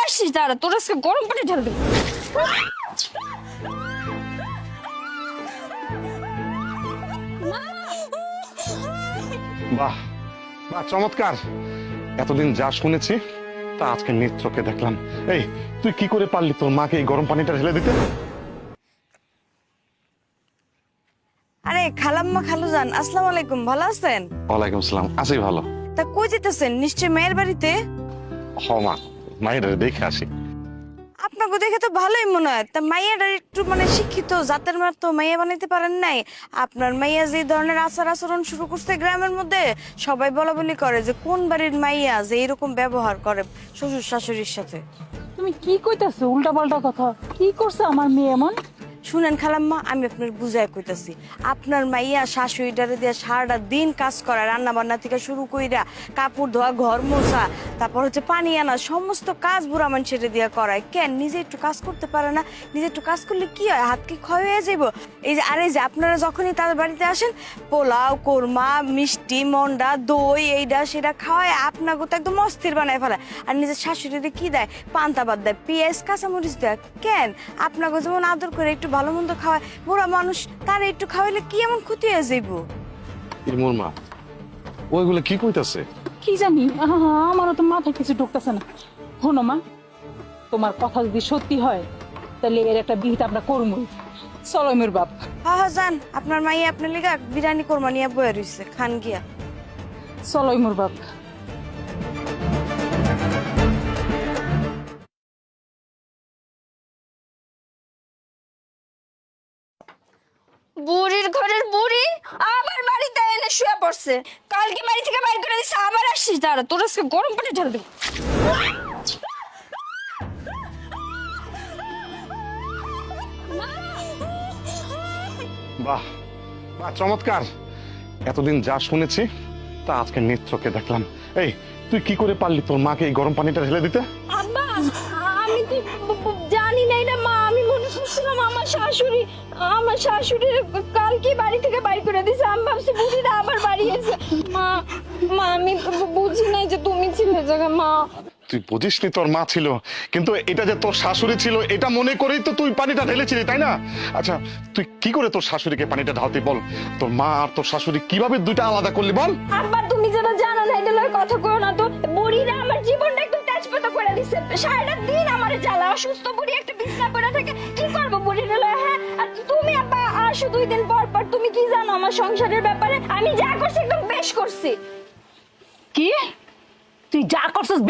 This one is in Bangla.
আসছিস দাঁড়া, তোর আজকে গরম পানি ঢেলে দেবো। বাহ বাহ, চমৎকার। এতদিন যা শুনেছি তা আজকে নেত্রকে দেখলাম। এই, তুই কি করে পারলি তোর মাকে এই গরম পানিটা ঢেলে দিতে? আরে খালাম্মা, খালুজান, আসসালামু আলাইকুম, ভালো আছেন? ওয়ালাইকুম আসসালাম, আছি ভালো। তা কই যেতেছেন? নিশ্চয় মায়ের বাড়িতে। হ মা, মায়ের দেখে আসি। আপনাকে দেখে তো ভালোই মনে হয়। তা মাইয়াটা একটু মানে শিক্ষিত জাতের মার তো মাইয়া বানাইতে পারেন নাই। আপনার মাইয়া যে ধরনের আচার আচরণ শুরু করছে গ্রামের মধ্যে, সবাই বলা বলি করে যে কোন বাড়ির মাইয়া যে এরকম ব্যবহার করে শ্বশুর শাশুড়ির সাথে। তুমি কি কইতাছো উল্টা পাল্টা কথা? কি করছে আমার মেয়ে এমন? শুনেন খালাম্মা, আমি আপনার বুঝায় কইতাছি। আপনার মাইয়া শাশুড়িটারে দিয়ে সারাটা দিন কাজ করা, রান্না বান্না থেকে শুরু কইরা কাপড় ধোয়া, ঘর মোছা, তারপর হচ্ছে পানি আনা, সমস্ত কাজ বুড়া মানুষের দিয়ে করায়। কেন নিজে একটু কাজ করতে পারে না? নিজে একটু কাজ করলে কি হয়, হাত কি ক্ষয় হয়ে যাইব? এই যে আরে যে আপনারা যখনই তাদের বাড়িতে আসেন, পোলাও, কোরমা, মিষ্টি, মন্ডা, দই, এইটা সেটা খাওয়ায় আপনাকে তো একদম অস্থির বানায় ফেলায়। আর নিজের শাশুড়িতে কি দেয়? পান্তা ভাত দেয়, পেঁয়াজ, কাঁচামরিচ দেয়। কেন আপনাকে যেমন আদর করে একটু ভালো মন্দ খাওয়ায় বুড়া মানুষ, তার একটু খাওয়াইলে কি এমন ক্ষতি হয়ে যাইব? মোর মা ওইগুলো কি কইতাছে? কি জানি, আমারও তো মাথায় কিছু ঢুকতেছে না। শোনো মা, তোমার কথা যদি সত্যি হয় তাহলে এর একটা বিহিত আমরা করবই। চলো মেয়ের বাপ। হ্যাঁ হ্যাঁ যান, আপনার মাইয়া আপনার লিগা বিরিয়ানি কোরমা নিয়ে বয়ে রইছে, খান গিয়া। চলো মোর বাপ। বুড়ির ঘরের বুড়ি আবার বাড়িতে এনে শুয়ে পড়ছে। কালকে বাড়ি থেকে বাইর করে দিছে, আবার আসছিস দাঁড়া, তোর আজকে গরম পানি ঢেলে দেবো। বাহ বাহ, চমৎকার। এতদিন যা শুনেছি তা আজকে নেত্রকে দেখলাম। এই, তুই কি করে পারলি তোর মাকে এই গরম পানিটা ঢেলে দিতে? আব্বা, আমি তো জানি না এটা মা, আমি মনে করছিলাম আমার শাশুড়ি কালকে বাড়ি থেকে বাইর করে দিছে। আমি ভাবছি বুড়িটা আবার বাড়ি এসে। মা মা আমি বুঝি নাই যে তুমি ছিলে জায়গা। মা তুই বুঝিসনি তোর মা ছিল, কিন্তু এটা যে তোর শাশুড়ি ছিল এটা মনে করেই তো তুই পানিটা ঢেলেছিলি, তাই না? আচ্ছা, তুই কি করে তোর শাশুড়িকে পানিটা ঢালতি বল? তোর মা আর তোর শাশুড়ি কিভাবে দুইটা আলাদা করলি বল? আব্বা, তুমি যেটা জানো না এটা লয় কথা কইও না তো। বুড়িরা আমার জীবনটা একদম তেজপাতা করে দিছে। সারাটা দিন আমার জ্বালা, অসুস্থ বুড়ি একটা বিছনা পড়ে থাকে। কি করব বুড়িরা লয়? হ্যাঁ, আর তুমি আব্বা আসো 2 দিন পর পর। তুমি কি জানো আমার সংসারের ব্যাপারে? আমি যা করছি একদম বেশ করছি। কি তুই যা করছিস